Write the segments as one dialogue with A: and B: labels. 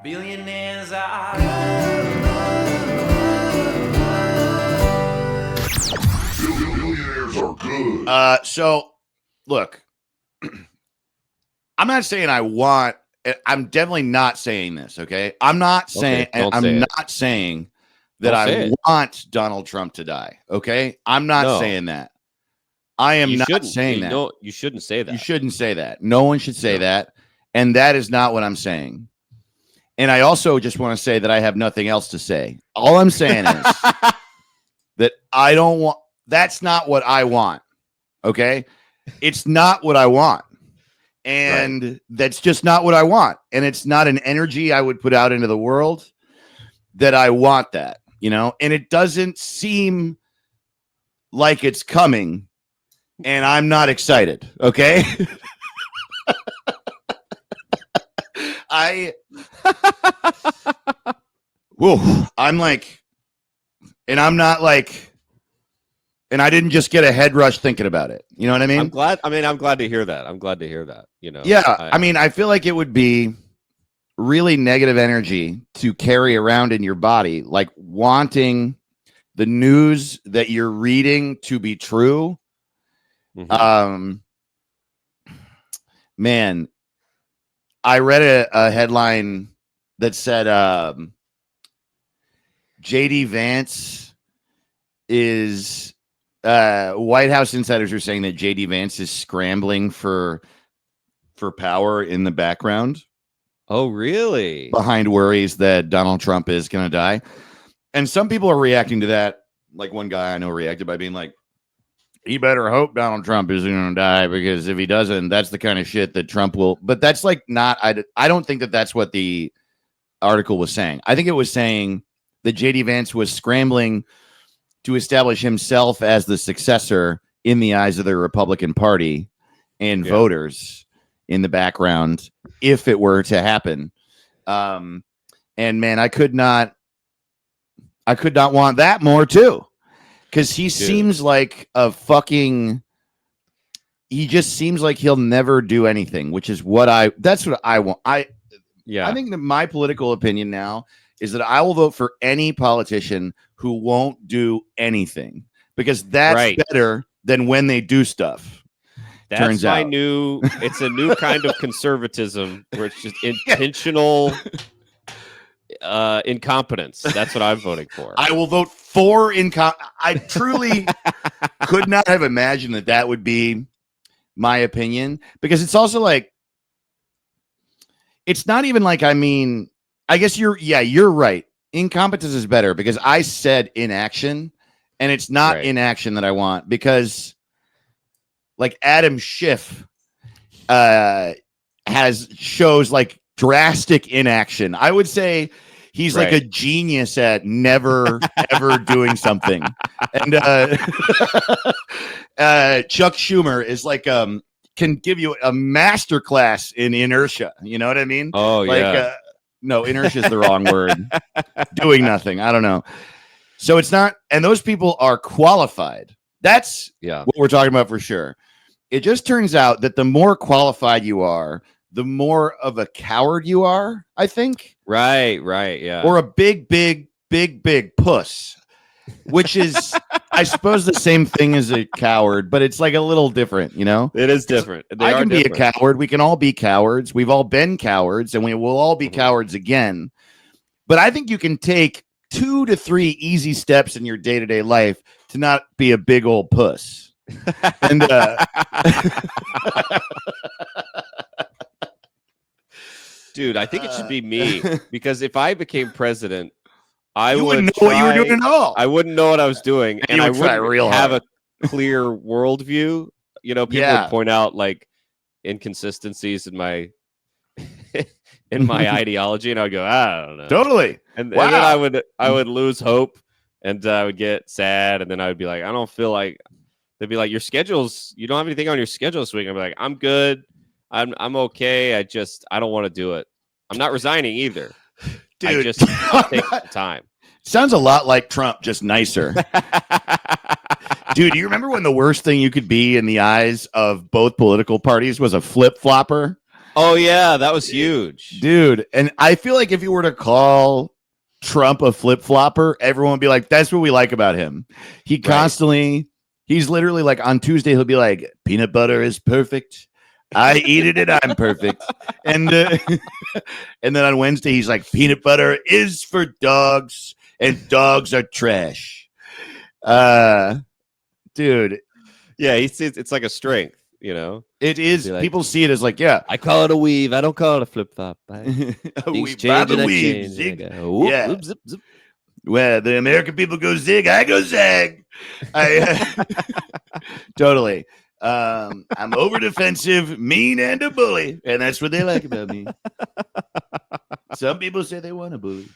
A: Billionaires are
B: Billionaires are good.
C: So, look, I'm not saying I'm definitely not saying this, okay? I'm not saying, not saying that I want Donald Trump to die, okay? I'm not saying that. I am not saying that.
D: No, you shouldn't say that.
C: You shouldn't say that. No one should say that. And that is not what I'm saying. And I also just want to say that I have nothing else to say. All I'm saying is that I don't want, that's not what I want. Okay. It's not what I want. And that's just not what I want. And it's not an energy I would put out into the world that I want that, you know, and it doesn't seem like it's coming. And I'm not excited. Okay. I'm like, and I'm not like, and I didn't just get a head rush thinking about it. You know what I mean?
D: I'm glad to hear that. You know,
C: I mean, I feel like it would be really negative energy to carry around in your body, like wanting the news that you're reading to be true. Mm-hmm. Man, I read a headline that said JD Vance is White House insiders are saying that JD Vance is scrambling for power in the background.
D: Oh, really?
C: Behind worries that Donald Trump is going to die. And some people are reacting to that. Like one guy I know reacted by being like, he better hope Donald Trump isn't going to die, because if he doesn't, that's the kind of shit that Trump will. But that's like not, I don't think that that's what the article was saying. I think it was saying that JD Vance was scrambling to establish himself as the successor in the eyes of the Republican Party and voters in the background, if it were to happen. And man, I could not want that more too. Because he seems like he just seems like he'll never do anything, which is that's what I want. I think that my political opinion now is that I will vote for any politician who won't do anything, because that's better than when they do stuff.
D: It's a new kind of conservatism where it's just intentional incompetence. That's what I'm voting for.
C: I will vote for I truly could not have imagined that would be my opinion, because it's also like, it's not even like, I mean, I guess you're right. Incompetence is better, because I said inaction, and it's not inaction that I want, because like Adam Schiff shows like drastic inaction. I would say he's like a genius at never ever doing something. And Chuck Schumer is like can give you a master class in inertia. You know what I mean?
D: Oh, like,
C: no, inertia is the wrong word. Doing nothing. I don't know. So it's not, and those people are qualified. That's what we're talking about for sure. It just turns out that the more qualified you are, the more of a coward you are, I think.
D: Right, yeah.
C: Or a big puss, which is, I suppose, the same thing as a coward, but it's like a little different, you know?
D: It is different.
C: I can be a coward. We can all be cowards. We've all been cowards, and we will all be cowards again. But I think you can take 2 to 3 easy steps in your day-to-day life to not be a big old puss. And
D: dude, I think it should be me, because if I became president, I
C: wouldn't know what you were doing at all.
D: I wouldn't know what I was doing, and I wouldn't have a clear worldview. You know, people would point out like inconsistencies in my ideology, and I would go, I don't know,
C: totally.
D: And then I would lose hope, and I would get sad, and then I would be like, I don't feel like. They'd be like, your schedules, you don't have anything on your schedule this week. I'd be like, I'm good. I'm okay. I don't want to do it. I'm not resigning either.
C: Dude,
D: I'll take the time.
C: Sounds a lot like Trump, just nicer. Dude, do you remember when the worst thing you could be in the eyes of both political parties was a flip-flopper?
D: Oh yeah, that was huge.
C: Dude. And I feel like if you were to call Trump a flip-flopper, everyone would be like, that's what we like about him. He constantly, he's literally like on Tuesday, he'll be like, peanut butter is perfect. I eat it and I'm perfect. And and then on Wednesday, he's like, peanut butter is for dogs and dogs are trash. Dude.
D: Yeah, it's like a strength, you know.
C: It is.
D: Like,
C: people see it as like, yeah.
D: I call it a weave. I don't call it a flip flop. Things change and I change.
C: Zig.
D: Whoop,
C: Yeah.
D: whoop, zip, zip.
C: Where the American people go zig, I go zag. Totally. I'm over defensive, mean, and a bully, and that's what they like about me. Some people say they want a bully.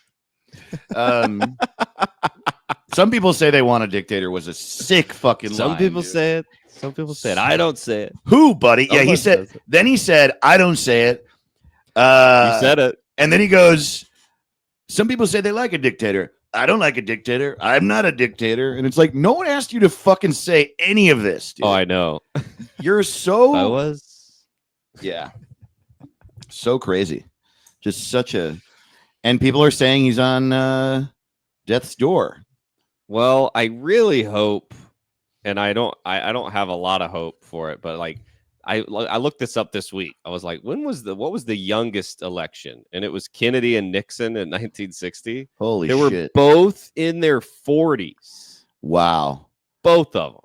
C: Some people say they want a dictator was a sick fucking line.
D: Some people say it. Some people say it. I don't say it.
C: Who, buddy? Yeah, he said. Then he said, "I don't say it."
D: You said it,
C: and then he goes, "Some people say they like a dictator. I don't like a dictator. I'm not a dictator." And it's like, no one asked you to fucking say any of this, dude.
D: Oh, I know.
C: You're so.
D: I was.
C: Yeah. So crazy. Just such a. And people are saying he's on death's door.
D: Well, I really hope, and I don't have a lot of hope for it, but like I looked this up this week. I was like, what was the youngest election? And it was Kennedy and Nixon in 1960.
C: Holy
D: shit. They were both in their 40s.
C: Wow.
D: Both of them.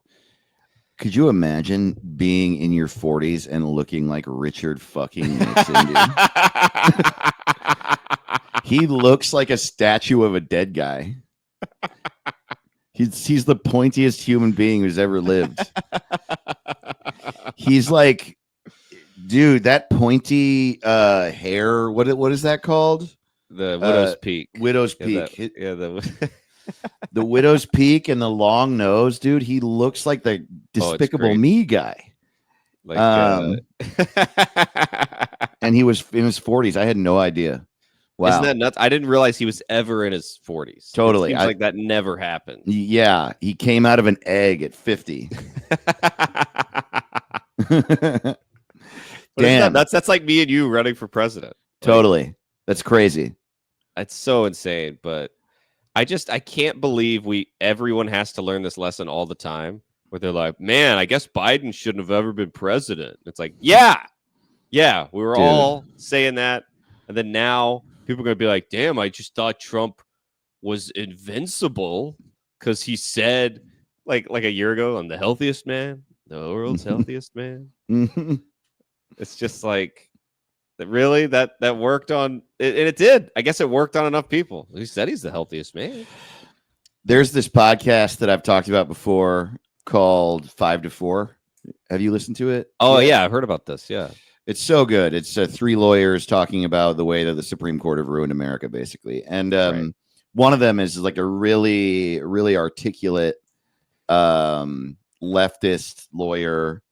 C: Could you imagine being in your 40s and looking like Richard fucking Nixon, dude? He looks like a statue of a dead guy. He's the pointiest human being who's ever lived. He's like, dude, that pointy hair. What is that called?
D: The widow's peak.
C: Widow's peak.
D: The
C: widow's peak and the long nose, dude. He looks like the Despicable Me guy.
D: Like,
C: and he was in his 40s. I had no idea. Wow.
D: Isn't that nuts? I didn't realize he was ever in his 40s.
C: Totally.
D: It seems like that never happened.
C: Yeah. He came out of an egg at 50. Damn.
D: That's like me and you running for president.
C: Totally. Like, that's crazy.
D: That's so insane. But I can't believe everyone has to learn this lesson all the time where they're like, man, I guess Biden shouldn't have ever been president. It's like, yeah, we were all saying that. And then now people are going to be like, damn, I just thought Trump was invincible because he said like a year ago, I'm the healthiest man, the world's healthiest man. It's just like, really? That worked on it, and it did. I guess it worked on enough people. He said he's the healthiest man.
C: There's this podcast that I've talked about before called 5 to 4. Have you listened to it?
D: Oh, yeah, I've heard about this. Yeah.
C: It's so good. It's 3 lawyers talking about the way that the Supreme Court have ruined America, basically. And one of them is like a really, really articulate leftist lawyer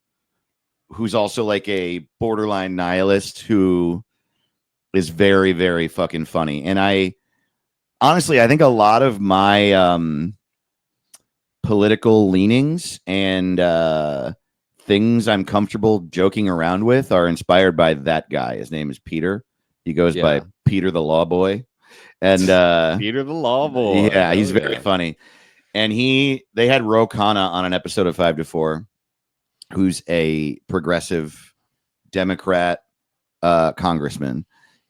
C: who's also like a borderline nihilist who is very, very fucking funny. And I think a lot of my political leanings and things I'm comfortable joking around with are inspired by that guy. His name is Peter. He goes by Peter the Law Boy. And
D: Peter the Law Boy.
C: Yeah, he's very funny. And they had Ro Khanna on an episode of 5 to 4, who's a progressive Democrat congressman,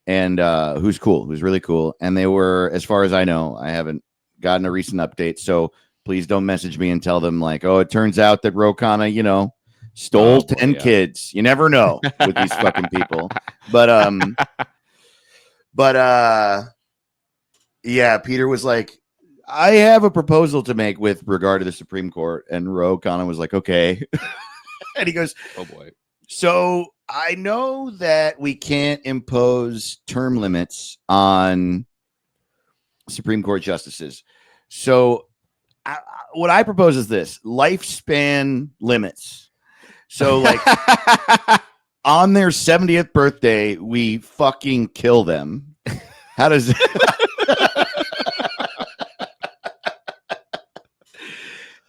C: and who's really cool. And they were, as far as I know, I haven't gotten a recent update, so please don't message me and tell them like, oh, it turns out that Ro Khanna, stole 10 kids. You never know with these fucking people. But yeah, Peter was like, I have a proposal to make with regard to the Supreme Court. And Ro Khanna was like, okay. And he goes,
D: oh boy. So
C: I know that we can't impose term limits on Supreme Court justices. So what I propose is this: lifespan limits. So like on their 70th birthday, we fucking kill them. How does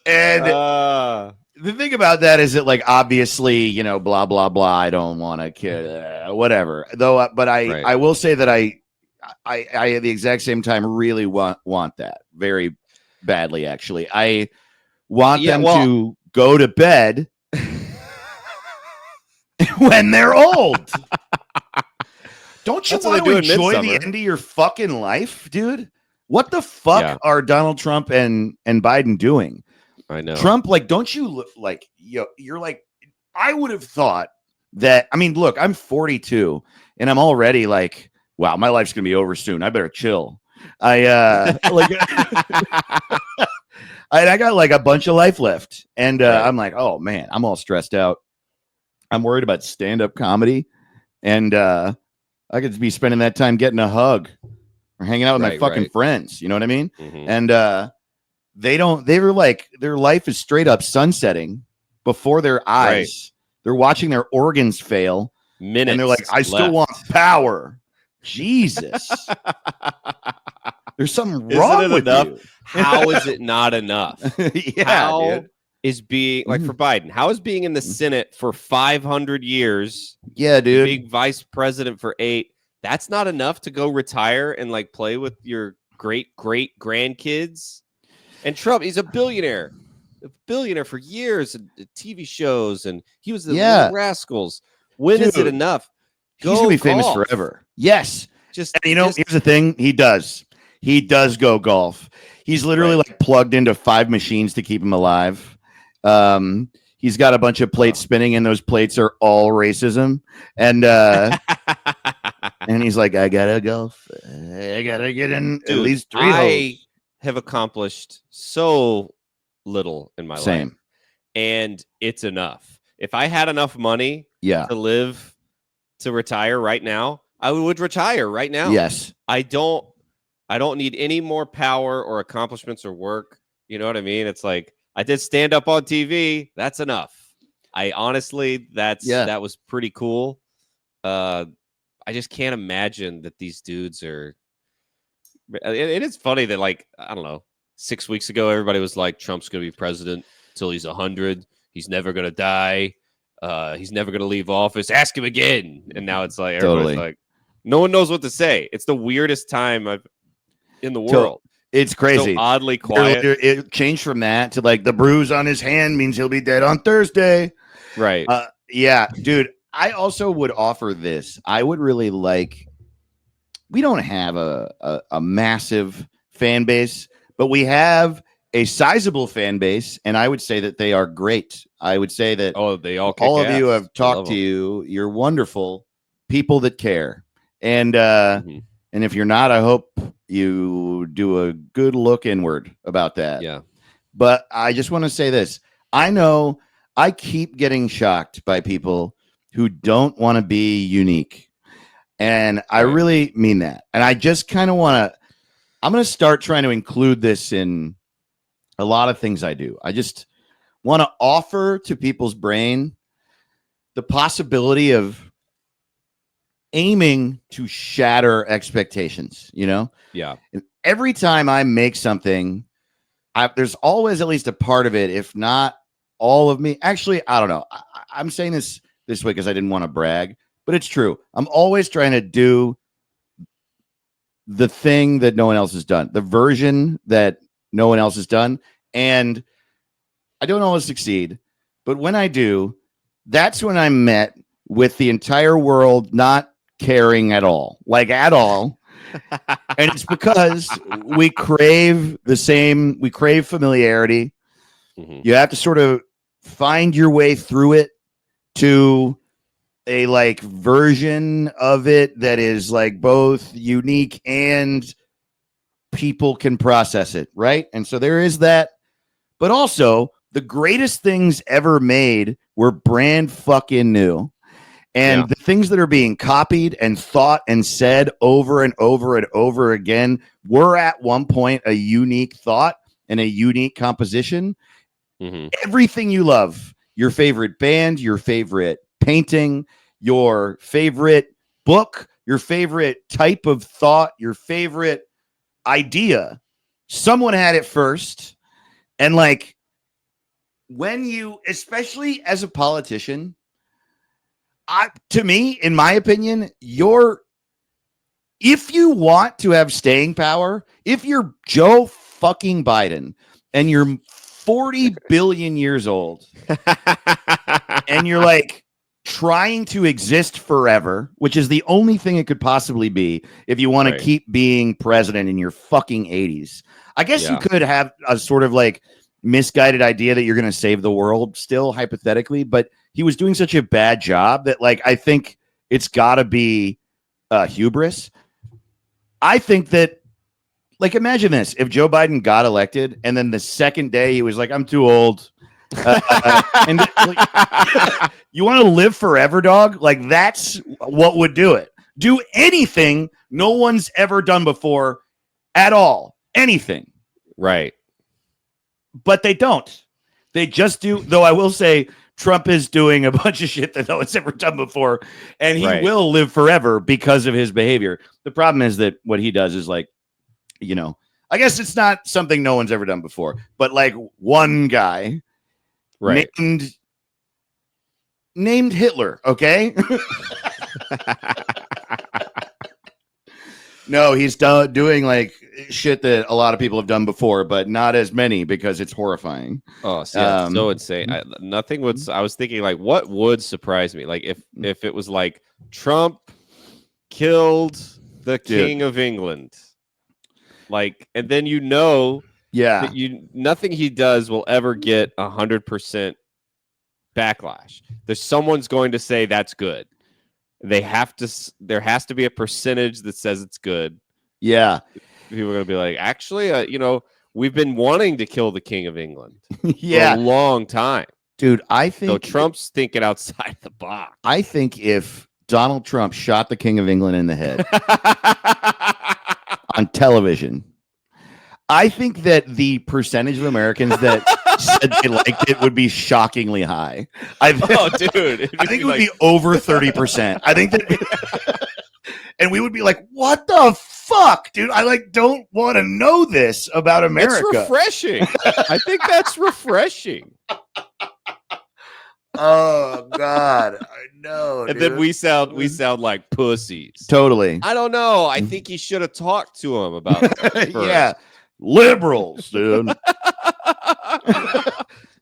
C: and the thing about that is that, like, obviously, you know, blah blah blah. I don't want to kill whatever. Though, but
D: Right.
C: I will say that I at the exact same time really want that very badly. Actually, I want them to go to bed when they're old. Don't you want to enjoy the end of your fucking life, dude? What the fuck are Donald Trump and Biden doing?
D: I know.
C: Trump, like, don't you look like you're like, I would have thought that. I mean, look, I'm 42 and I'm already like, wow, my life's gonna be over soon. I better chill. I like I got like a bunch of life left. And I'm like, oh man, I'm all stressed out. I'm worried about stand-up comedy. And I could be spending that time getting a hug or hanging out with my fucking friends. You know what I mean?
D: Mm-hmm.
C: And they were like, their life is straight up sunsetting before their eyes. Right. They're watching their organs fail. And they're like, I still want power. Jesus. There's something wrong with you.
D: How is it not enough? How is being, like, for Biden, how is being in the Senate for 500 years?
C: Yeah, dude.
D: Being vice president for 8. That's not enough to go retire and, like, play with your great grandkids. And Trump, he's a billionaire for years, and TV shows, and he was the Little Rascals. When is it enough?
C: He's gonna be famous forever. Yes.
D: And
C: here's the thing: he does go golf. He's literally like plugged into 5 machines to keep him alive. He's got a bunch of plates spinning, and those plates are all racism. And and he's like, I gotta golf. I gotta get in at least 3 holes.
D: Have accomplished so little in my life, and it's enough. If I had enough money to retire right now, I would retire right now.
C: Yes.
D: I don't need any more power or accomplishments or work. You know what I mean? It's like, I did stand up on TV. That's enough. I honestly, that was pretty cool. I just can't imagine that these dudes are. It is funny that, like, I don't know, 6 weeks ago, everybody was like, Trump's going to be president until he's 100. He's never going to die. He's never going to leave office. Ask him again. And now it's like, everybody's like, no one knows what to say. It's the weirdest time in the world.
C: It's crazy.
D: So oddly quiet.
C: It changed from that to, like, the bruise on his hand means he'll be dead on Thursday.
D: Right.
C: Yeah, dude. I also would offer this. I would really like. We don't have a massive fan base, but we have a sizable fan base, and I would say that they are great. I would say that
D: they all
C: of you have talked to you. You're wonderful people that care, and if you're not, I hope you do a good look inward about that.
D: Yeah.
C: But I just want to say this. I know I keep getting shocked by people who don't want to be unique. And I really mean that. And I just kind of I'm going to start trying to include this in a lot of things I do. I just want to offer to people's brain the possibility of aiming to shatter expectations, you know?
D: Yeah.
C: And every time I make something, there's always at least a part of it, if not all of me. Actually, I don't know. I'm saying this way because I didn't want to brag. But it's true. I'm always trying to do the thing that no one else has done, the version that no one else has done. And I don't always succeed. But when I do, that's when I'm met with the entire world not caring at all, like at all. And it's because we crave familiarity. Mm-hmm. You have to sort of find your way through it to a like version of it that is like both unique and people can process it, right? And so there is that. But also, the greatest things ever made were brand fucking new. And the things that are being copied and thought and said over and over and over again were at one point a unique thought and a unique composition. Mm-hmm. Everything you love, your favorite band, your favorite painting, your favorite book, your favorite type of thought, your favorite idea, someone had it first. And like when you, especially as a politician, to me, in my opinion, if you want to have staying power, if you're Joe fucking Biden and you're 40 billion years old and you're like trying to exist forever, which is the only thing it could possibly be if you want to keep being president in your fucking 80s. I guess you could have a sort of like misguided idea that you're going to save the world still, hypothetically, but he was doing such a bad job that, like, I think it's got to be hubris. I think that, like, imagine this. If Joe Biden got elected and then the second day he was like, I'm too old. And like, you want to live forever, dog? Like, that's what would do it. Do anything no one's ever done before at all. Anything.
D: Right.
C: But they don't. They just do. Though I will say Trump is doing a bunch of shit that no one's ever done before. And he will live forever because of his behavior. The problem is that what he does is like, you know, I guess it's not something no one's ever done before. But like one guy named Hitler. Okay. No, he's doing like shit that a lot of people have done before, but not as many because it's horrifying.
D: Oh, so insane. Nothing would. I was thinking like, what would surprise me? Like if it was like Trump killed the King of England, like, and then that nothing he does will ever get 100% backlash. Someone's going to say that's good. There has to be a percentage that says it's good. Yeah. People are going to be like, actually, we've been wanting to kill the King of England for a long time.
C: Dude, I think...
D: So Trump's thinking outside the box.
C: I think if Donald Trump shot the King of England in the head on television, I think that the percentage of Americans that said they liked it would be shockingly high.
D: Dude.
C: I think it would be over 30%. I think that... And we would be like, what the fuck, dude? I don't want to know this about America.
D: It's refreshing. I think that's refreshing.
C: Oh, God. I know.
D: And then we sound like pussies.
C: Totally.
D: I don't know. I think he should have talked to him about it.
C: Yeah. Liberals, dude.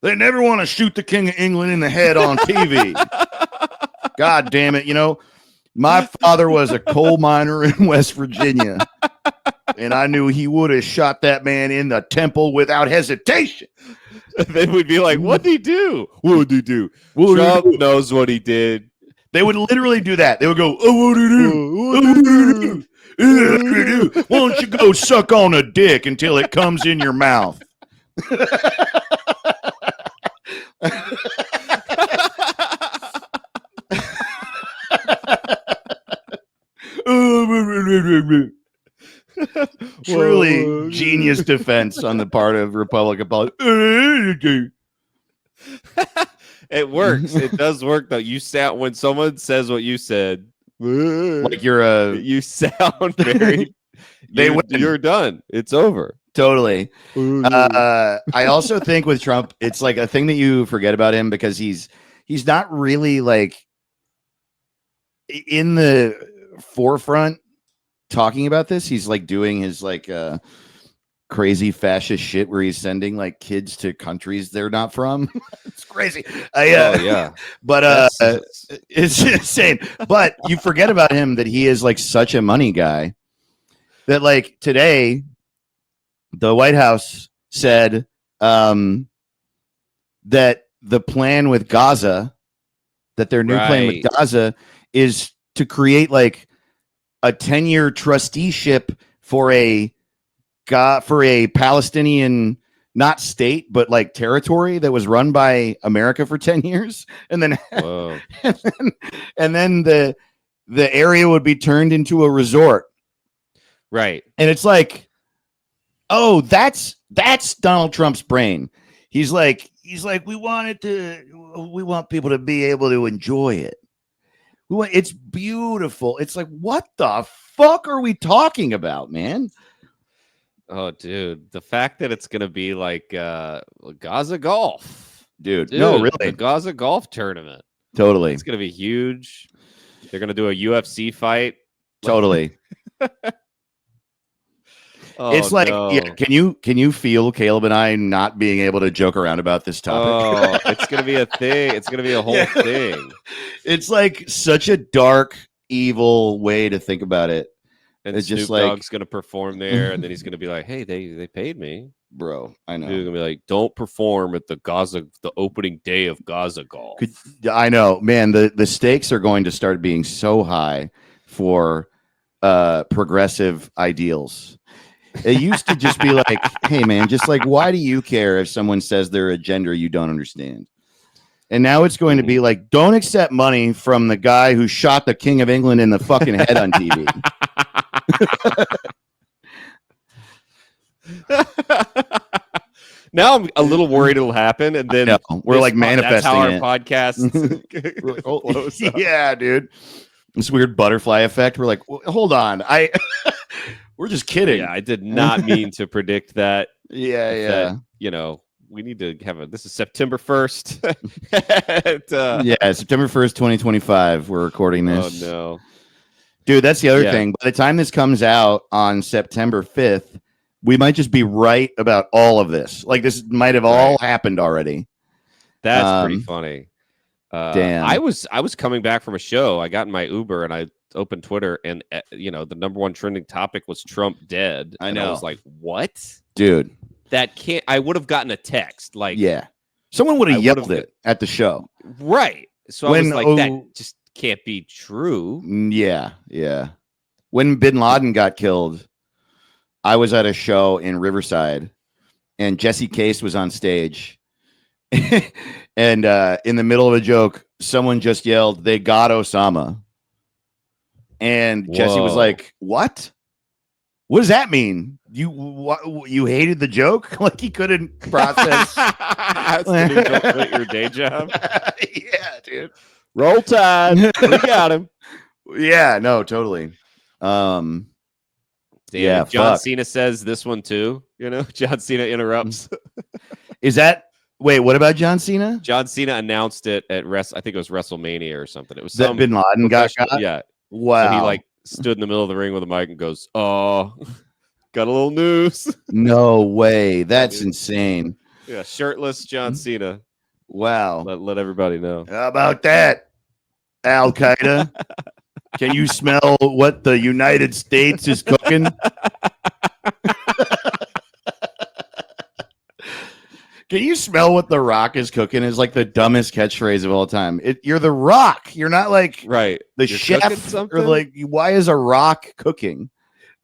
C: They never want to shoot the King of England in the head on TV. God damn it. My father was a coal miner in West Virginia, and I knew he would have shot that man in the temple without hesitation.
D: Then we'd be like, what'd he do? What did he do? Trump knows what he did.
C: They would literally do that. They would go, oh, what did he do? What did he do? Why don't you go suck on a dick until it comes in your mouth? Truly genius defense on the part of Republican politics.
D: It works. It does work though. You sound, when someone says what you said,
C: like
D: you sound very you're done. It's over.
C: Totally. I also think with Trump, it's like a thing that you forget about him because he's not really like in the forefront talking about this. He's like doing his like crazy fascist shit where he's sending like kids to countries they're not from. It's crazy. But it's insane. But you forget about him that he is like such a money guy that like today the White House said that the plan with Gaza, that their new plan with Gaza is to create like a 10-year trusteeship for a Palestinian, not state, but like territory that was run by America for 10 years. And then, and then the area would be turned into a resort.
D: Right.
C: And it's like, oh, that's Donald Trump's brain. He's like, we want people to be able to enjoy it. It's beautiful. It's like, what the fuck are we talking about, man?
D: Oh, dude, the fact that it's gonna be like Gaza Golf.
C: Dude,
D: Dude,
C: no,
D: the
C: really.
D: Gaza golf tournament.
C: Totally.
D: It's going to be huge. They're going to do a UFC fight.
C: Totally.
D: Oh,
C: It's like,
D: no.
C: yeah, can you feel Caleb and I not being able to joke around about this topic?
D: Oh, it's going to be a thing. It's going to be a whole thing.
C: It's like such a dark, evil way to think about it.
D: And
C: it's
D: Snoop
C: just like,
D: Dogg's going to perform there, and then he's going to be like, "Hey, they paid me,
C: bro. I know.
D: Dude's going to be like, "Don't perform at the opening day of Gaza Golf."
C: I know, man. The stakes are going to start being so high for progressive ideals. It used to just be like, hey, man, just like, why do you care if someone says they're a gender you don't understand? And now it's going to be like, don't accept money from the guy who shot the King of England in the fucking head on TV.
D: Now I'm a little worried it'll happen, and then
C: we're like manifesting
D: that's how our
C: it.
D: podcast
C: like, oh, yeah, dude. This weird butterfly effect. We're like, well, hold on, we're just kidding.
D: Yeah, I did not mean to predict that.
C: Yeah.
D: That, we need to have this is September 1st.
C: Yeah, September 1st, 2025. We're recording this.
D: Oh, no.
C: Dude, that's the other thing. By the time this comes out on September 5th, we might just be right about all of this. Like, this might have all happened already.
D: That's pretty funny.
C: Damn.
D: I was coming back from a show. I got in my Uber and I opened Twitter, and the number one trending topic was Trump dead.
C: I know.
D: I was like, what?
C: Dude.
D: That can't. I would have gotten a text like,
C: yeah, someone would have yelled it at the show,
D: right? So I was like, that just can't be true.
C: Yeah. When Bin Laden got killed, I was at a show in Riverside, and Jesse Case was on stage, and in the middle of a joke, someone just yelled, "They got Osama," and Jesse was like, "What? What does that mean? You hated the joke?" Like, he couldn't process.
D: Did you go quit your day job?
C: Yeah, dude.
D: Roll Tide. We got him.
C: Yeah, no, totally.
D: Damn,
C: yeah,
D: John Cena says this one too. John Cena interrupts.
C: Is that wait? What about John Cena?
D: John Cena announced it at I think it was WrestleMania or something. It was
C: that Bin Laden got shot.
D: Yeah.
C: Wow.
D: So he stood in the middle of the ring with a mic and goes, "Oh, got a little news."
C: No way. That's insane.
D: Yeah, shirtless John Cena.
C: Wow.
D: Let everybody know.
C: How about that, Al Qaeda? Can you smell what the United States is cooking? Can you smell what The Rock is cooking? Is like the dumbest catchphrase of all time. You're The Rock. You're not like
D: the
C: you're chef. Or like, why is a rock cooking?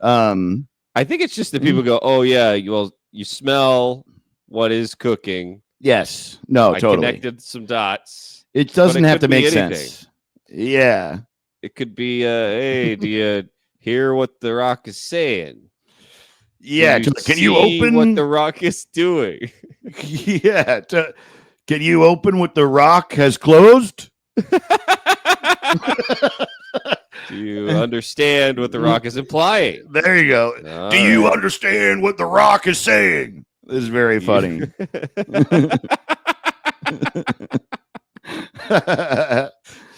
D: I think it's just that people go, "Oh yeah, you smell what is cooking."
C: Yes. No,
D: I
C: totally.
D: Connected some dots.
C: It doesn't have to make
D: anything.
C: sense. Yeah.
D: It could be, hey, do you hear what The Rock is saying?
C: Yeah. Can you open
D: what The Rock is doing?
C: Yeah. Can you open what The Rock has closed?
D: Do you understand what The Rock is implying?
C: There you go. Do you understand what The Rock is saying? This is very funny.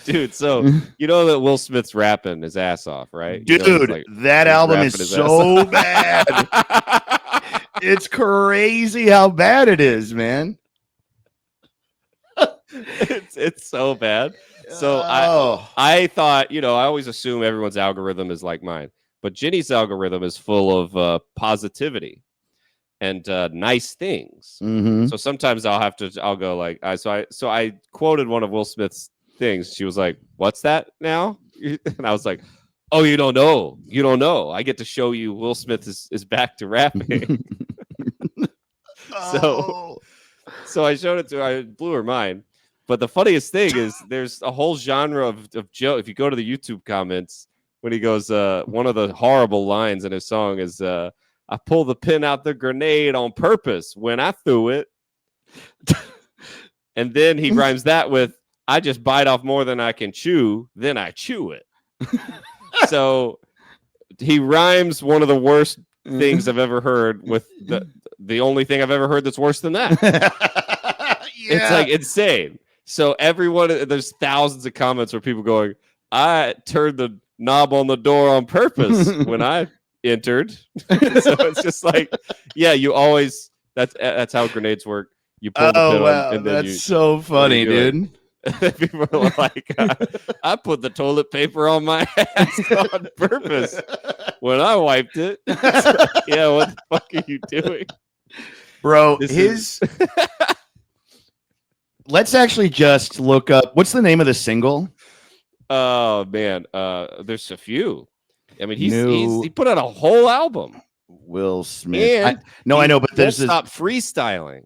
D: Dude, so you know that Will Smith's rapping his ass off, right?
C: Dude, that album is so bad. It's crazy how bad it is, man.
D: It's so bad. So I thought, I always assume everyone's algorithm is like mine, but Jenny's algorithm is full of positivity and nice things.
C: Mm-hmm.
D: So sometimes I'll go like, so I quoted one of Will Smith's things. She was like, "What's that now?" And I was like, "Oh, you don't know. I get to show you Will Smith is back to rapping." So I showed it to her. I blew her mind. But the funniest thing is there's a whole genre of joke. If you go to the YouTube comments, when he goes, one of the horrible lines in his song is, "I pulled the pin out the grenade on purpose when I threw it." And then he rhymes that with, "I just bite off more than I can chew, then I chew it." So he rhymes one of the worst things I've ever heard with the only thing I've ever heard that's worse than that. It's like insane. So there's thousands of comments where people going, I turned the knob on the door on purpose when I entered. So it's just like, yeah, you always, that's how grenades work. You pull the pin on, and then
C: that's so funny, dude.
D: People are like, I put the toilet paper on my ass on purpose when I wiped it. Yeah, what the fuck are you doing?
C: Bro, let's actually just look up, what's the name of the single?
D: Oh man, there's a few. I mean, he put out a whole album.
C: Will Smith. I know, but there's this.
D: Stop freestyling.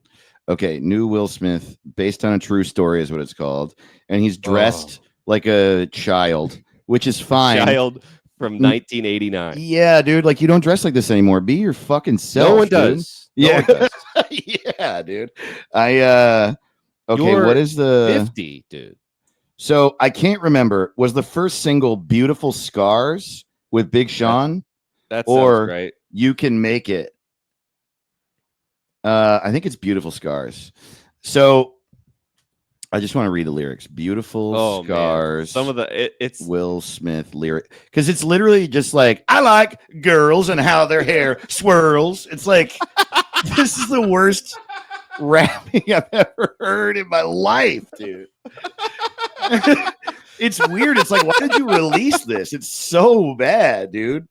C: Okay, new Will Smith, based on a true story, is what it's called, and he's dressed like a child, which is fine.
D: Child from 1989.
C: Yeah, dude, like you don't dress like this anymore. Be your fucking self.
D: No one does.
C: Yeah, no one does. Yeah, dude. Okay,
D: You're
C: what is the
D: 50, dude?
C: So I can't remember. Was the first single "Beautiful Scars" with Big Sean?
D: That sounds right.
C: You Can Make It. I think it's "Beautiful Scars." So I just want to read the lyrics. "Beautiful Scars."
D: Man. Some of it's
C: Will Smith lyric, because it's literally just like, I like girls and how their hair swirls. It's like this is the worst rapping I've ever heard in my life, dude. It's weird. It's like, why did you release this? It's so bad, dude.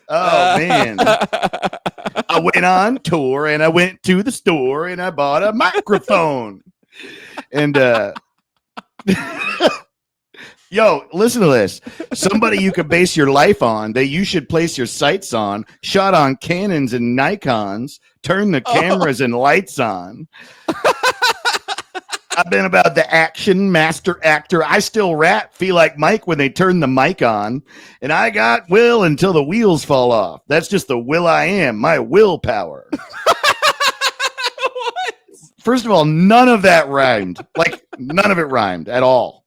C: Oh man. I went on tour and I went to the store and I bought a microphone. And yo, listen to this. Somebody you could base your life on, that you should place your sights on, shot on Canons and Nikons, turn the cameras and lights on. I've been about the action, master actor. I still rap, feel like Mike when they turn the mic on. And I got will until the wheels fall off. That's just the will I am, my willpower.
D: What?
C: First of all, none of that rhymed. Like, none of it rhymed at all.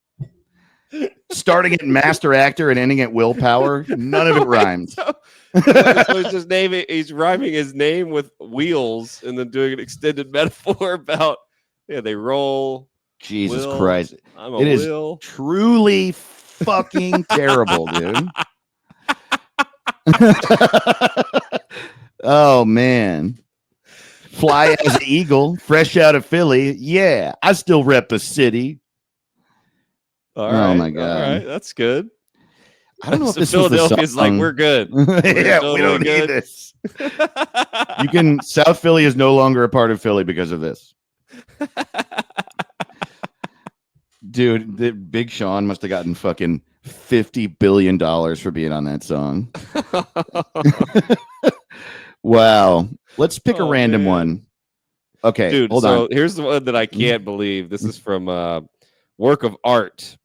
C: Starting at master actor and ending at willpower, none of it rhymed.
D: So he's rhyming his name with wheels and then doing an extended metaphor about, yeah, they roll.
C: Jesus Christ.
D: It
C: is truly fucking terrible, dude. Oh, man. Fly as an eagle, fresh out of Philly. Yeah, I still rep the city.
D: All right,
C: my God.
D: All right, that's good.
C: I don't know if this
D: Philadelphia's like, we're good.
C: Yeah, we don't need this. South Philly is no longer a part of Philly because of this. Dude, the Big Sean must have gotten fucking $50 billion for being on that song. Wow. Let's pick a random one. Okay,
D: dude,
C: hold on.
D: Here's the one that I can't believe. This is from Work of Art.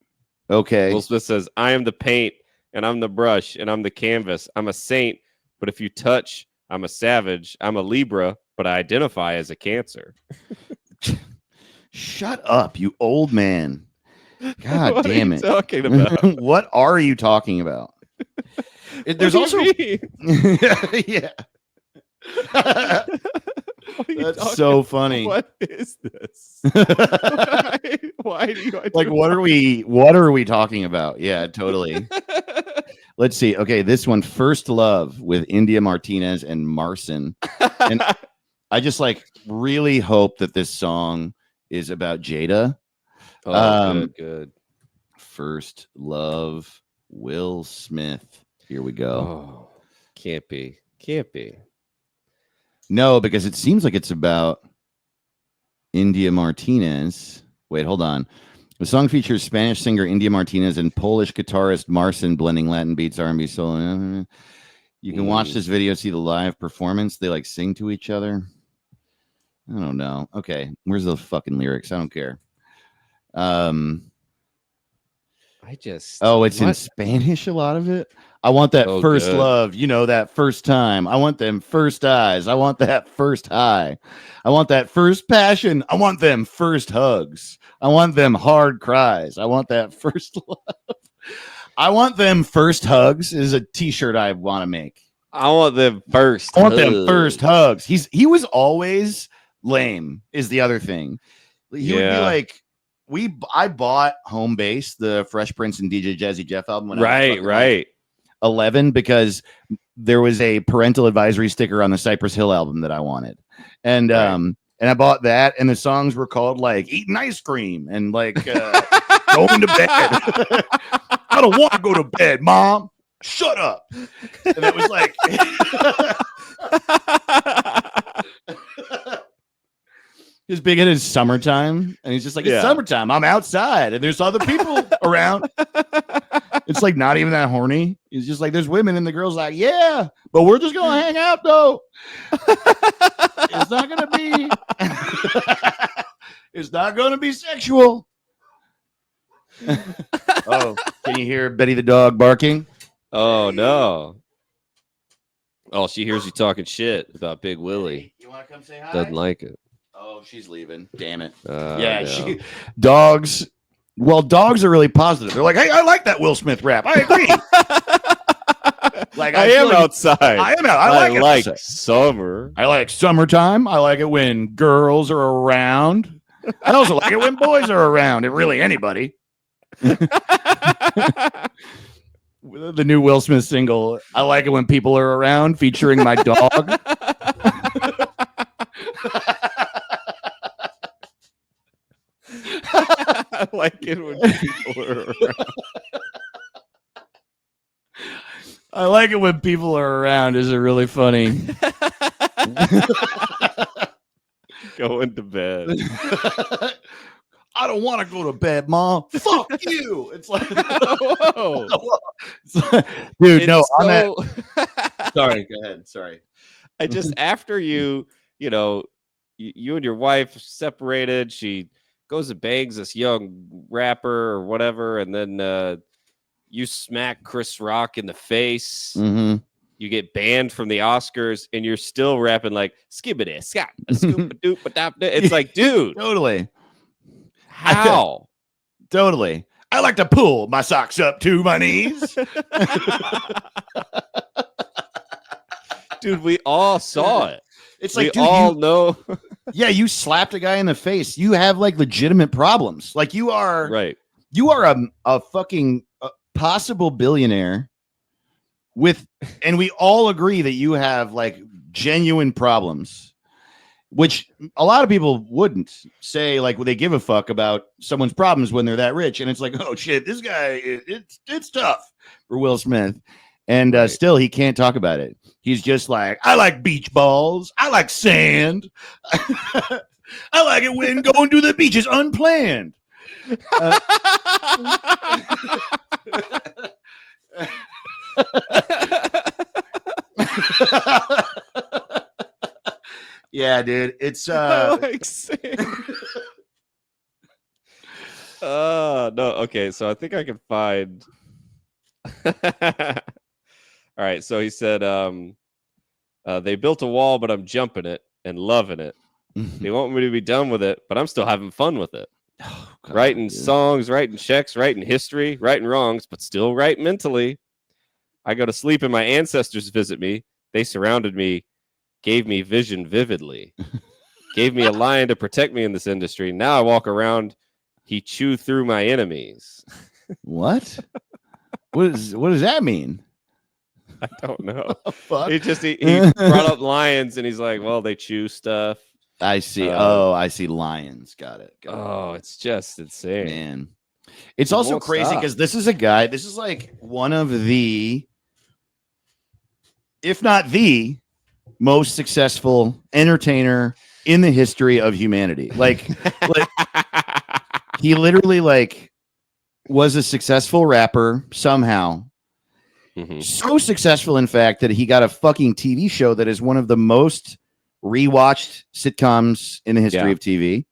C: Okay.
D: Will Smith says, I am the paint, and I'm the brush, and I'm the canvas. I'm a saint, but if you touch, I'm a savage. I'm a Libra, but I identify as a Cancer.
C: Shut up, you old man. God damn it.
D: What are you talking about?
C: What are you talking about? There's also yeah. That's so funny.
D: What is this? Why do you
C: like what are we talking about? Yeah, totally. Let's see. Okay, this one, First Love with India Martinez and Marcin. And I just really hope that this song is about Jada.
D: Oh, good.
C: First Love, Will Smith. Here we go.
D: Oh, can't be.
C: No, because it seems like it's about India Martinez. Wait, hold on. The song features Spanish singer India Martinez and Polish guitarist Marcin blending Latin beats, R&B solo. You can watch this video, see the live performance. They sing to each other. I don't know. Okay, where's the fucking lyrics? I don't care. It's in Spanish, a lot of it. I want that first love, that first time. I want them first eyes. I want that first high. I want that first passion. I want them first hugs. I want them hard cries. I want that first love. I want them first hugs is a t-shirt I want to make.
D: I want them first.
C: I want them first hugs. He was always lame is the other thing. He would be like, I bought Home Base, the Fresh Prince and DJ Jazzy Jeff album when I was
D: right.
C: 11, because there was a parental advisory sticker on the Cypress Hill album that I wanted. And and I bought that, and the songs were called like Eating Ice Cream and like Going to Bed. I don't want to go to bed, Mom. Shut up. And it was like his big hit is Summertime, and he's just like, it's summertime, I'm outside and there's other people around. It's like not even that horny. He's just like, there's women, and the girl's like, yeah, but we're just gonna hang out though. It's not gonna be sexual. Oh, can you hear Betty the dog barking?
D: Oh no. Oh, she hears you talking shit about Big Willie.
C: You want to come say hi?
D: Doesn't like it.
C: Oh, she's leaving. Damn it.
D: No.
C: Dogs. Well, dogs are really positive. They're like, hey, I like that Will Smith rap. I agree. Like
D: I am outside.
C: I am out. I like
D: summer.
C: I like summertime. I like it when girls are around. I also like it when boys are around, and really anybody. The new Will Smith single, I like it when people are around, featuring my dog.
D: I like it when people are around.
C: I like it when people are around. Is it really funny?
D: Going to bed.
C: I don't want to go to bed, Mom. Fuck you. It's like, whoa. Dude, no, I'm sorry, go ahead. Sorry.
D: I just, after you and your wife separated, she goes and bangs this young rapper or whatever, and then you smack Chris Rock in the face.
C: Mm-hmm.
D: You get banned from the Oscars, and you're still rapping like skibbity scott scoop doop. It's like, dude,
C: totally.
D: How?
C: Totally. I like to pull my socks up to my knees.
D: Dude, we all saw it.
C: It's like,
D: we all know.
C: Yeah, you slapped a guy in the face. You have like legitimate problems. Like you are
D: right.
C: You are a fucking possible billionaire and we all agree that you have like genuine problems, which a lot of people wouldn't say, like, they give a fuck about someone's problems when they're that rich. And it's like, oh shit, this guy, it's tough for Will Smith. And still, he can't talk about it. He's just like, I like beach balls. I like sand. I like it when going to the beach is unplanned. Yeah, dude. It's
D: like sand. No, okay, so I think I can find. All right, so he said they built a wall, but I'm jumping it and loving it. They want me to be done with it, but I'm still having fun with it. Oh, God, writing songs, writing checks, writing history, righting wrongs, but still right mentally. I go to sleep and my ancestors visit me. They surrounded me, gave me vision vividly, gave me a lion to protect me in this industry. Now I walk around, he chew through my enemies.
C: What? What does that mean?
D: I don't know.
C: Fuck?
D: He brought up lions and he's like, well, they chew stuff.
C: I see. I see lions. Got it.
D: Oh, it's just insane.
C: Man. It's also crazy because this is like one of the, if not the most successful entertainer in the history of humanity. Like he literally was a successful rapper somehow. Mm-hmm. So successful, in fact, that he got a fucking TV show that is one of the most rewatched sitcoms in the history of TV.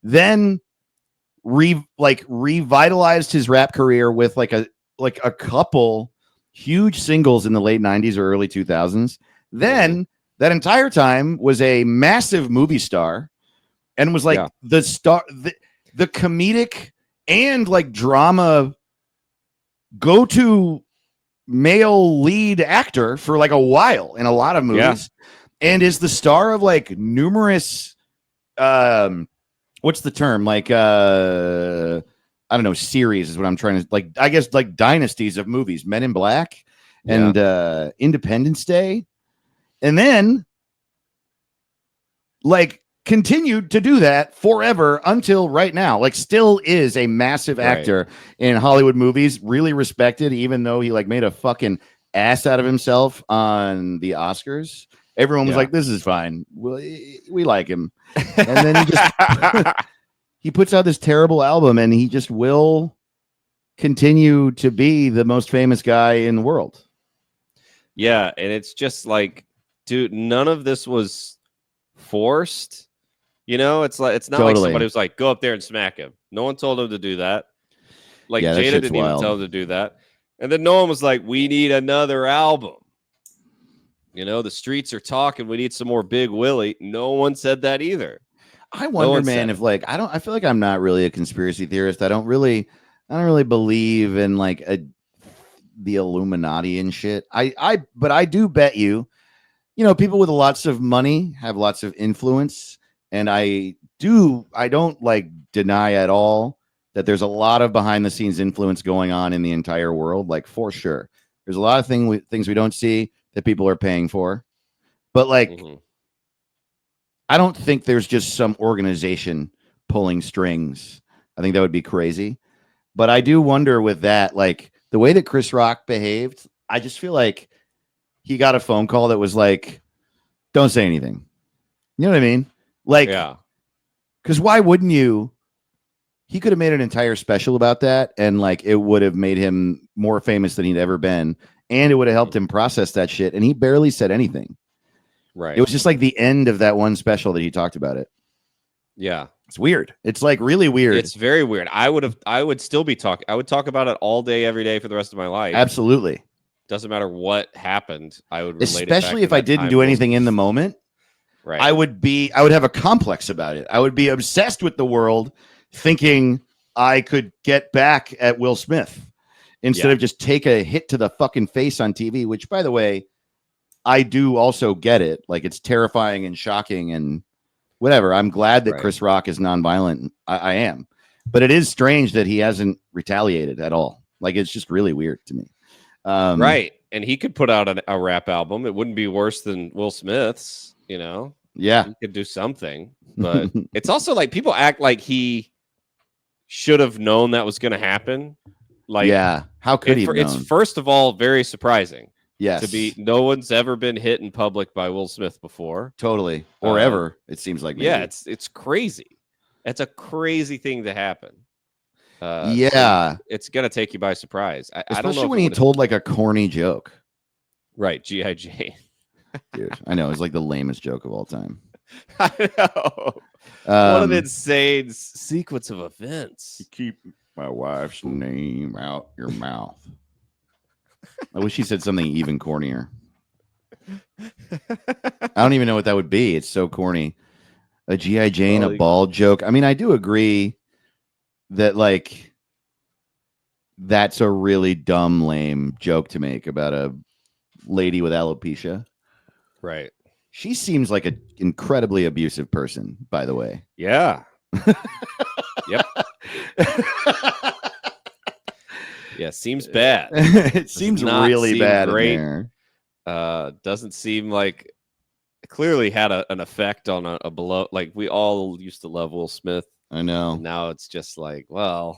C: Then revitalized his rap career with a couple huge singles in the late 90s or early 2000s. Then that entire time was a massive movie star and was the star, the comedic and drama go-to male lead actor for a while in a lot of movies, and is the star of numerous what's the term? Like I don't know, series is what I'm trying to like. I guess like dynasties of movies, Men in Black and Independence Day, and then like continued to do that forever until right now. Like still is a massive actor in Hollywood movies, really respected, even though he like made a fucking ass out of himself on the Oscars. Everyone was like, "This is fine. We like him," and then he just he puts out this terrible album, and he just will continue to be the most famous guy in the world.
D: Yeah, and it's just like, dude, none of this was forced. You know, it's like it's not like somebody was like, "Go up there and smack him." No one told him to do that. Like Jada didn't even tell him to do that, and then no one was like, "We need another album." You know, the streets are talking. We need some more Big Willie. No one said that either.
C: I wonder, man, if like I feel like I'm not really a conspiracy theorist. I don't really believe in like the Illuminati and shit. But I do bet you, people with lots of money have lots of influence, and I don't like deny at all that there's a lot of behind the scenes influence going on in the entire world. Like for sure, there's a lot of things we don't see that people are paying for, but like. I don't think there's just some organization pulling strings. I think that would be crazy. But I do wonder with that, like the way that Chris Rock behaved, I just feel like he got a phone call that was like, don't say anything. You know what I mean? Like, because why wouldn't you? He could have made an entire special about that, and like it would have made him more famous than he'd ever been. And it would have helped him process that shit. And he barely said anything.
D: Right.
C: It was just like the end of that one special that he talked about it.
D: Yeah.
C: It's weird. It's like really weird.
D: It's very weird. I would still be talking. I would talk about it all day, every day for the rest of my life.
C: Absolutely.
D: Doesn't matter what happened. I would relate
C: especially if I didn't do anything in the moment.
D: Right.
C: I would have a complex about it. I would be obsessed with the world, thinking I could get back at Will Smith instead of just take a hit to the fucking face on TV, which by the way, I do also get it. Like it's terrifying and shocking and whatever. I'm glad that Chris Rock is nonviolent. I am, but it is strange that he hasn't retaliated at all. Like it's just really weird to me.
D: Right. And he could put out a rap album. It wouldn't be worse than Will Smith's,
C: Yeah.
D: He could do something, but it's also like people act like he should have known that was going to happen. Like,
C: how could he have known?
D: It's first of all, very surprising.
C: Yes.
D: No one's ever been hit in public by Will Smith before.
C: Totally. Or ever, it seems like. Maybe.
D: Yeah, it's crazy. It's a crazy thing to happen. So it's going to take you by surprise.
C: Especially
D: I don't know
C: when he told like a corny joke.
D: Right. G.I. Jane.
C: Dude, I know. It's like the lamest joke of all time.
D: I know. What an insane sequence of events.
C: You keep my wife's name out your mouth. I wish he said something even cornier. I don't even know what that would be. It's so corny. A G.I. Jane, a bald joke. I mean, I do agree that like that's a really dumb, lame joke to make about a lady with alopecia.
D: Right.
C: She seems like an incredibly abusive person, by the way.
D: Yeah. Yep. Yeah, seems bad.
C: It seems really bad
D: great.
C: In there.
D: Doesn't seem like it clearly had an effect on a below. Like we all used to love Will Smith.
C: I know.
D: And now it's just like, well,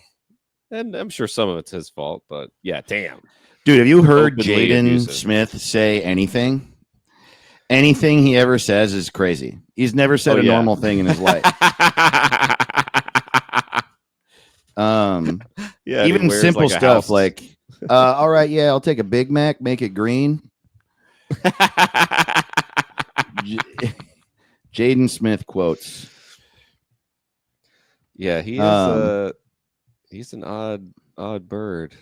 D: and I'm sure some of it's his fault, but yeah, damn.
C: Dude, have you heard Jaden Smith say anything? Anything he ever says is crazy. He's never said a normal thing in his life. Even simple like stuff like, all right, yeah, I'll take a Big Mac, make it green. Jaden Smith quotes.
D: Yeah, he is he's an odd bird.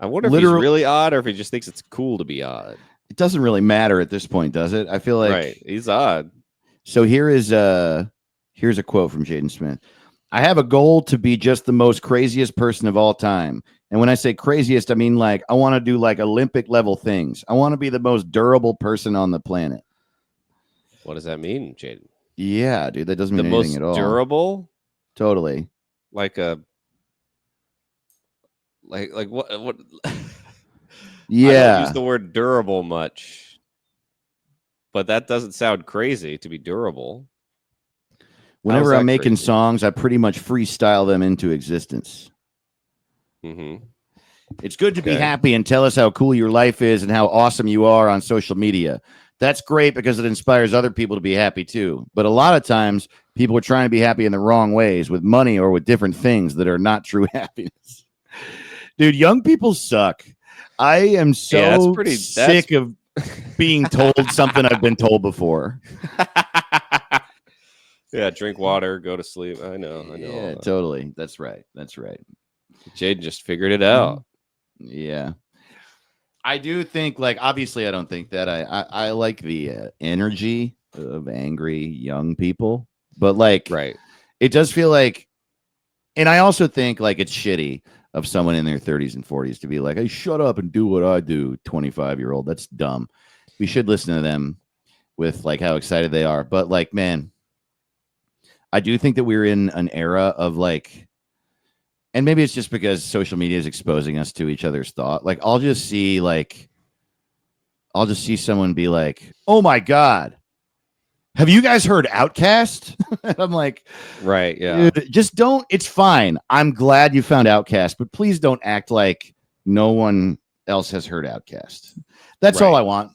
D: I wonder if he's really odd or if he just thinks it's cool to be odd.
C: It doesn't really matter at this point, does it? I feel like
D: he's odd.
C: So here's a quote from Jaden Smith. I have a goal to be just the most craziest person of all time. And when I say craziest, I mean like I want to do like Olympic level things. I want to be the most durable person on the planet.
D: What does that mean, Jaden?
C: Yeah, dude, that doesn't mean anything at all.
D: Durable?
C: Totally.
D: Like a like what I don't use
C: Yeah.
D: the word durable much, but that doesn't sound crazy to be durable. How's
C: Whenever I'm
D: that
C: making
D: crazy?
C: songs, I pretty much freestyle them into existence.
D: Mm-hmm.
C: It's good to be
D: Okay.
C: happy and tell us how cool your life is and how awesome you are on social media. That's great because it inspires other people to be happy too. But a lot of times, people are trying to be happy in the wrong ways with money or with different things that are not true happiness. Dude, young people suck. I am
D: Yeah, that's
C: so
D: pretty. That's
C: sick of being told something I've been told before.
D: yeah. Drink water, go to sleep. I know.
C: Yeah, totally. That's right. That's right.
D: Jaden just figured it out.
C: Yeah. I do think, like, obviously, I don't think that. I like the energy of angry young people, but like,
D: Right.
C: it does feel like, and I also think like it's shitty of someone in their 30s and 40s to be like, "Hey, shut up and do what I do." 25-year-old, that's dumb. We should listen to them with like how excited they are, but like, man, I do think that we're in an era of like, and maybe it's just because social media is exposing us to each other's thought. Like, I'll just see someone be like, "Oh my god, have you guys heard Outcast?" I'm like,
D: Right. Yeah.
C: dude, just don't. It's fine. I'm glad you found Outcast, but please don't act like no one else has heard Outcast. That's all
D: Right.
C: I want.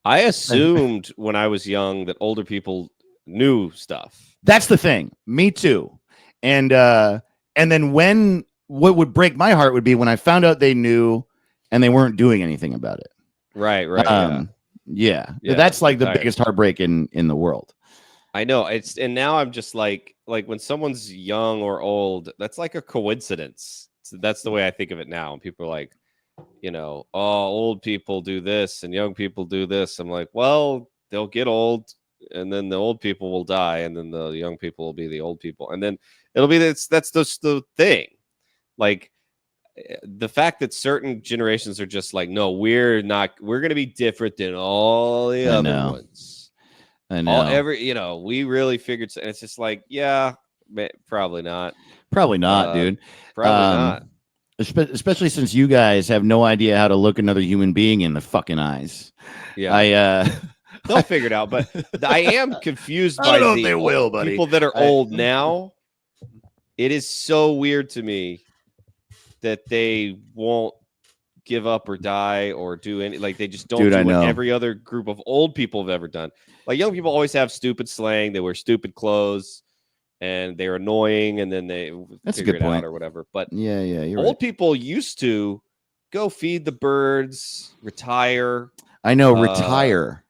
D: I assumed when I was young that older people knew stuff.
C: That's the thing. Me too. And then when what would break my heart would be when I found out they knew and they weren't doing anything about it.
D: Right. Right.
C: Yeah.
D: Yeah.
C: That's like the
D: Entirely.
C: biggest heartbreak in the world.
D: I know. And now I'm just like when someone's young or old, that's like a coincidence. So that's the way I think of it now. And people are like, oh, old people do this and young people do this. I'm like, well, they'll get old and then the old people will die and then the young people will be the old people. And then it'll be that's just the thing. Like the fact that certain generations are just like, no, we're going to be different than all the other ones.
C: I know.
D: We really figured. And it's just like, yeah, probably not.
C: Probably not, dude.
D: Probably not.
C: Especially since you guys have no idea how to look another human being in the fucking eyes.
D: Yeah. They'll figure it out, but I am confused by people that are old now. It is so weird to me that they won't give up or die or do any, like they just don't do what every other group of old people have ever done. Like young people always have stupid slang, they wear stupid clothes and they're annoying and then they figure it out or whatever. But
C: yeah,
D: old people used to go feed the birds, retire.
C: I know, retire.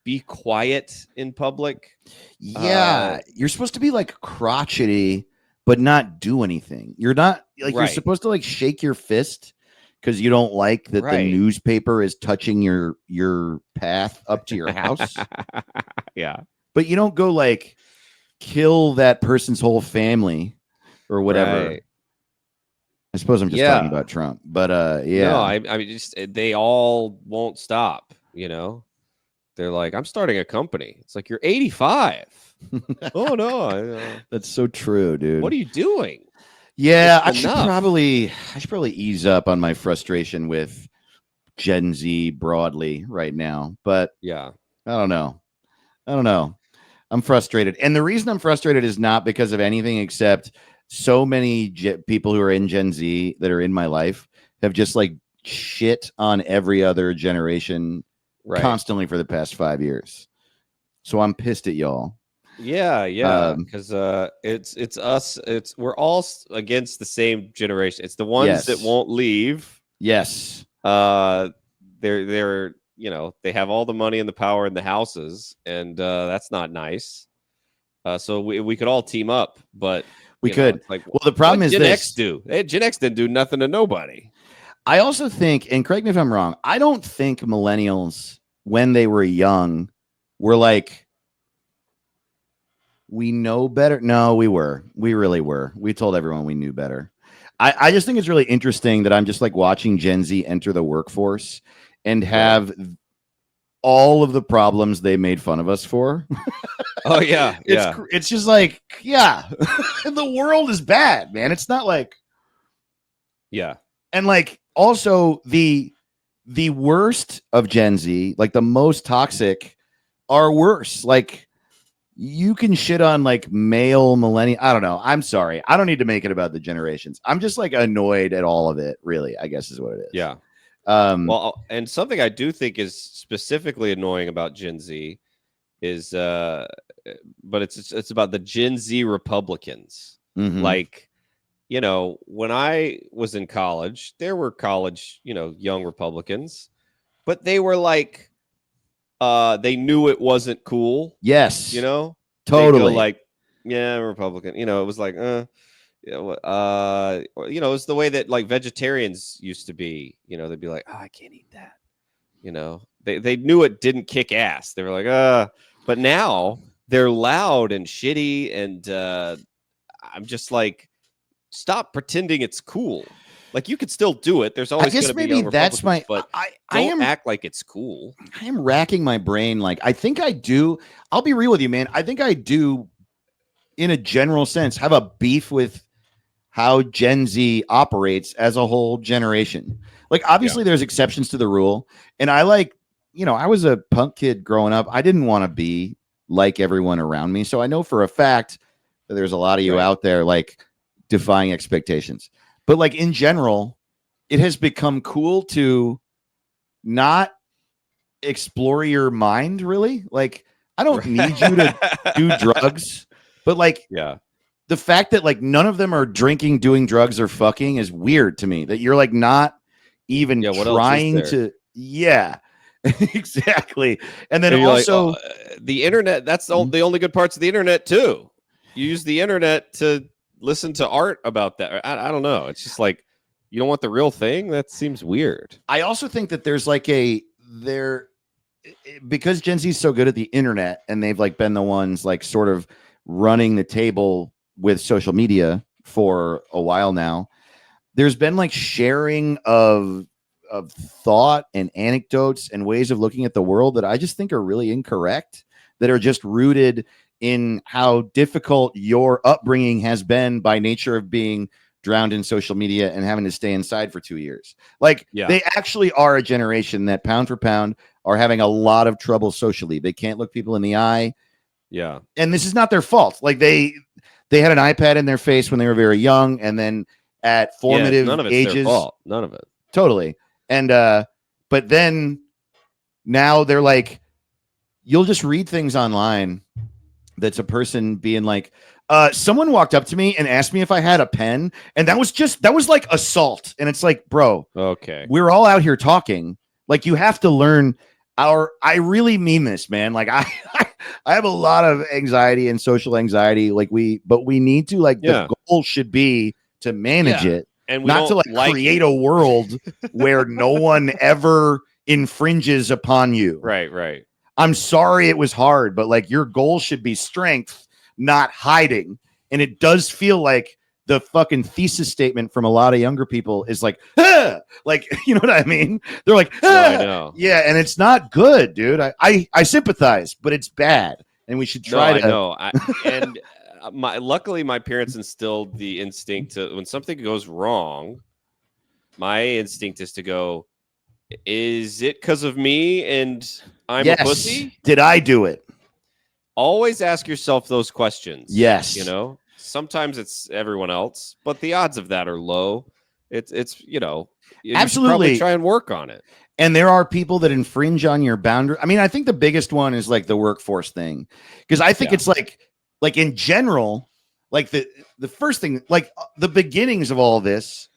D: Be quiet in public.
C: Yeah, you're supposed to be like crotchety but not do anything. You're not like you're supposed to like shake your fist because you don't like that the newspaper is touching your path up to your house.
D: Yeah.
C: But you don't go like kill that person's whole family or whatever.
D: Right.
C: I suppose I'm just talking about Trump. But yeah.
D: No, I mean just they all won't stop, They're like, I'm starting a company. It's like, you're 85. Oh, no.
C: That's so true, dude.
D: What are you doing?
C: Yeah, I should probably ease up on my frustration with Gen Z broadly right now. But
D: yeah,
C: I don't know. I'm frustrated. And the reason I'm frustrated is not because of anything except so many people who are in Gen Z that are in my life have just like shit on every other generation constantly for the past 5 years. So I'm pissed at y'all.
D: Yeah, because it's us. We're all against the same generation. It's the ones that won't leave.
C: Yes.
D: They're they have all the money and the power in the houses, and that's not nice. So we could all team up, but
C: we could.
D: Like,
C: well, the problem is
D: Gen X do. Gen X didn't do nothing to nobody.
C: I also think, and correct me if I'm wrong, I don't think millennials, when they were young, were like, we know better. No, we were. We really were. We told everyone we knew better. I just think it's really interesting that I'm just like watching Gen Z enter the workforce and have all of the problems they made fun of us for.
D: Oh yeah, yeah.
C: It's just like, yeah, the world is bad, man. It's not like,
D: Yeah.
C: and like also the worst of Gen Z, like the most toxic, are worse. Like you can shit on like male millennial. I don't know. I'm sorry. I don't need to make it about the generations. I'm just like annoyed at all of it. Really, I guess is what it is.
D: Yeah.
C: Well,
D: and something I do think is specifically annoying about Gen Z is, but it's about the Gen Z Republicans.
C: mm-hmm.
D: Like, when I was in college, there were college, young Republicans, but they were like, they knew it wasn't cool.
C: Yes.
D: Totally. They'd go like, yeah, I'm a Republican. It was like, it was the way that like vegetarians used to be. They'd be like, oh, I can't eat that. They knew it didn't kick ass. They were like, but now they're loud and shitty, and I'm just like, stop pretending it's cool. Like you could still do it. There's always going to be young
C: that's my.
D: But
C: I
D: don't act like it's cool.
C: I am racking my brain. Like I think I do. I'll be real with you, man. I think I do, in a general sense, have a beef with how Gen Z operates as a whole generation. Like obviously there's exceptions to the rule. And I like, I was a punk kid growing up. I didn't want to be like everyone around me. So I know for a fact that there's a lot of you out there like defying expectations. But like in general, it has become cool to not explore your mind really. Like I don't need you to do drugs, but like, the fact that like none of them are drinking, doing drugs, or fucking is weird to me. That you're like not even trying to. Yeah, exactly. And then also
D: like, the internet. That's the only good parts of the internet too. You use the internet to listen to art about that. I don't know. It's just like you don't want the real thing. That seems weird.
C: I also think that there's like because Gen Z is so good at the internet and they've like been the ones like sort of running the table with social media for a while now. There's been like sharing of thought and anecdotes and ways of looking at the world that I just think are really incorrect, that are just rooted in how difficult your upbringing has been by nature of being drowned in social media and having to stay inside for 2 years. Like they actually are a generation that pound for pound are having a lot of trouble socially. They can't look people in the eye.
D: Yeah.
C: And this is not their fault. Like they had an iPad in their face when they were very young, and then at formative
D: none of it's
C: ages,
D: their fault. None of it.
C: Totally. And but then now they're like, you'll just read things online that's a person being like, someone walked up to me and asked me if I had a pen, and that was like assault. And it's like, bro,
D: okay,
C: we're all out here talking. Like, you have to learn I really mean this, man. Like I have a lot of anxiety and social anxiety. Like but we need to the goal should be to manage it,
D: and we
C: not to create a world where no one ever infringes upon you.
D: Right.
C: I'm sorry it was hard, but like your goal should be strength, not hiding. And it does feel like the fucking thesis statement from a lot of younger people is like, like, you know what I mean? They're like,
D: I know.
C: Yeah, and it's not good, dude. I sympathize, but it's bad, and we should try to.
D: I know. And luckily, my parents instilled the instinct to, when something goes wrong, my instinct is to go, is it because of me and I'm a pussy?
C: Did I do it?
D: Always ask yourself those questions.
C: Yes.
D: Sometimes it's everyone else, but the odds of that are low. It's you
C: absolutely
D: should probably try and work on it.
C: And there are people that infringe on your boundary. I mean, I think the biggest one is like the workforce thing, because I think it's like in general, like the first thing, like the beginnings of all this,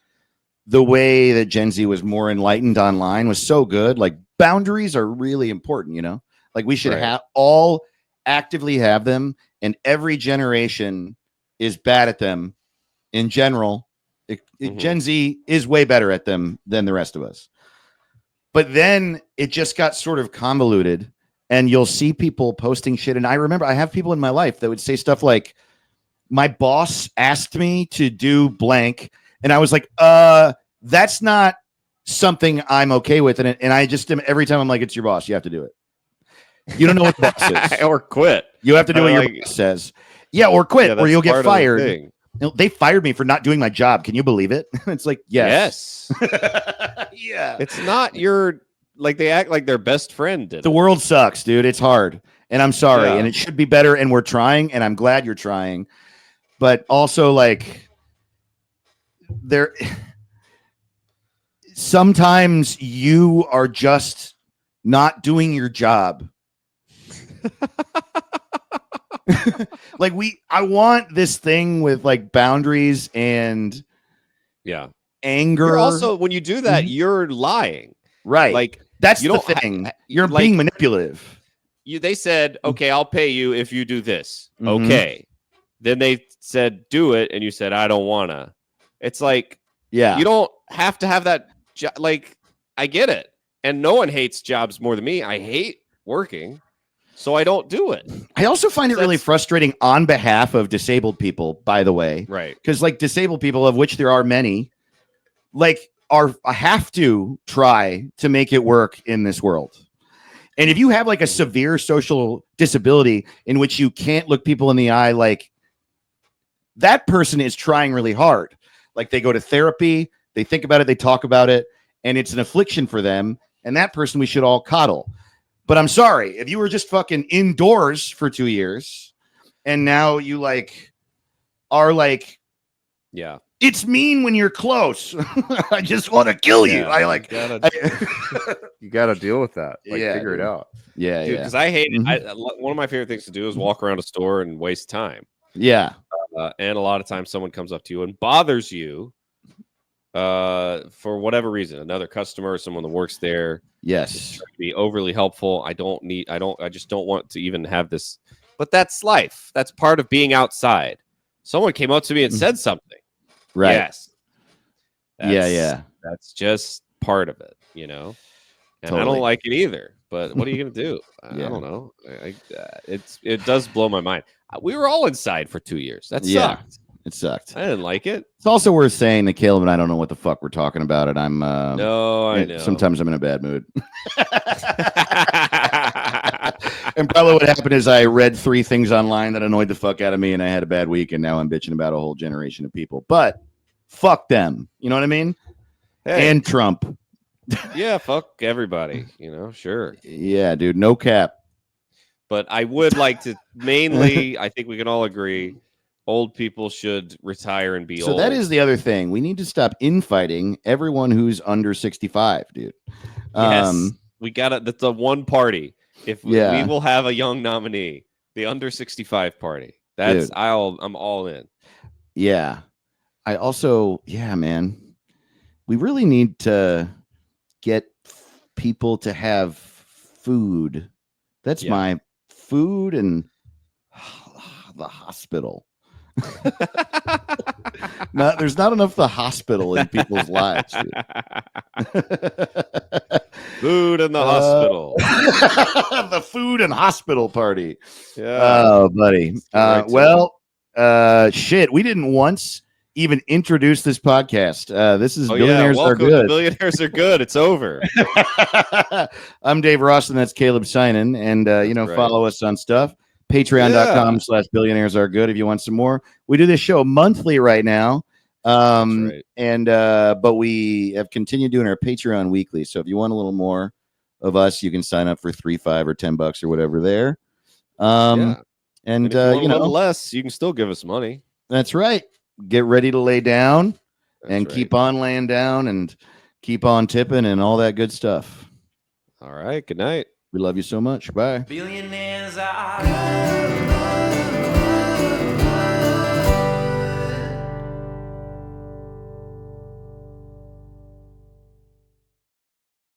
C: the way that Gen Z was more enlightened online was so good. Like boundaries are really important, like we should all actively have them, and every generation is bad at them in general. Gen Z is way better at them than the rest of us. But then it just got sort of convoluted, and you'll see people posting shit. And I remember I have people in my life that would say stuff like, my boss asked me to do blank. And I was like, that's not something I'm okay with. And I just am, every time I'm like, it's your boss, you have to do it. You don't know what the boss is.
D: Or quit.
C: You have to do what your
D: like-
C: boss says. Yeah, or quit,
D: Yeah,
C: or you'll
D: that's
C: get
D: part of the
C: fired.
D: thing.
C: They fired me for not doing my job. Can you believe it? It's like, yes. Yeah.
D: It's not your, like, they act like their best friend did
C: The
D: it.
C: world sucks, dude. It's hard. And I'm sorry.
D: Yeah.
C: And it should be better. And we're trying. And I'm glad you're trying. But also, like, there sometimes you are just not doing your job. Like, I want this thing with like boundaries and
D: Yeah.
C: anger.
D: You're also, when you do that,
C: Mhm.
D: you're lying.
C: Right.
D: Like,
C: that's
D: you
C: the
D: don't ha-
C: thing. You're
D: like-
C: being manipulative.
D: they said, okay, I'll pay you if you do this.
C: Mhm.
D: Okay. Then they said, do it. And you said, I don't wanna. It's like,
C: Yeah.
D: you don't have to have that job. Like, I get it. And no one hates jobs more than me. I hate working. So I don't do it.
C: I also find it really
D: That's-
C: frustrating on behalf of disabled people, by the way.
D: Right.
C: Because like disabled people, of which there are many, like have to try to make it work in this world. And if you have like a severe social disability in which you can't look people in the eye, like that person is trying really hard. Like they go to therapy, they think about it, they talk about it, and it's an affliction for them. And that person we should all coddle. But I'm sorry, if you were just fucking indoors for 2 years and now you like are like,
D: Yeah.
C: it's mean when you're close. I just want to kill you. I like,
A: You gotta deal with that. Like,
C: Yeah,
A: figure it
C: dude.
A: out.
C: yeah,
D: Dude,
C: yeah,
D: because I hate it.
C: Mhm.
D: One of my favorite things to do is walk around a store and waste time.
C: yeah.
D: And a lot of times someone comes up to you and bothers you for whatever reason. Another customer, someone that works there,
C: Yes.
D: trying to be overly helpful. I just don't want to even have this. But that's life. That's part of being outside. Someone came up to me and said something.
C: Right.
D: Yes.
C: Yeah.
D: That's just part of it, you know? And I
C: Totally.
D: don't like it either. But what are you going to do? I
C: Yeah.
D: don't know. It does blow my mind. We were all inside for 2 years. That
C: Yeah.
D: sucked.
C: It sucked.
D: I didn't like it.
C: It's also worth saying that Caleb and I don't know what the fuck we're talking about. And I'm,
D: No, I know.
C: sometimes I'm in a bad mood. And probably what happened is I read 3 things online that annoyed the fuck out of me and I had a bad week. And now I'm bitching about a whole generation of people. But fuck them. You know what I mean?
D: Hey,
C: And Trump.
D: yeah, fuck everybody. You know, sure.
C: Yeah, dude. No cap.
D: But I would like to mainly, I think we can all agree, old people should retire and be
C: So
D: old.
C: that is the other thing. We need to stop infighting everyone who's under 65, dude.
D: Yes. We got it. That's the one party. If
C: Yeah.
D: we will have a young nominee, the under 65 party. That's
C: Dude.
D: I'm all in.
C: Yeah. I also, yeah, man. We really need to get people to have food. That's
D: Yeah.
C: my food and the hospital. There's not enough the hospital in people's lives. Dude.
D: Food in the hospital.
C: The food and hospital party.
D: Yeah.
C: Oh, buddy.
D: right to
C: Well, shit. We didn't once even introduce this podcast. This is Billionaires Are
D: Welcome to
C: Good.
D: Billionaires Are Good. It's over.
C: I'm Dave Ross, and that's Caleb Synan. And,
D: right.
C: follow us on stuff. Patreon.com/Billionaires Are Good if you want some more. We do this show monthly right now.
D: right.
C: And but we have continued doing our Patreon weekly. So if you want a little more of us, you can sign up for $3, $5, or $10 or whatever there.
D: Yeah.
C: And
D: if you want a
C: you know,
D: little less, you can still give us money.
C: that's right. Get ready to lay down and
D: That's
C: keep on laying down and keep on tipping and all that good stuff.
D: All right. Good night.
C: We love you so much. Bye.
E: Billionaires are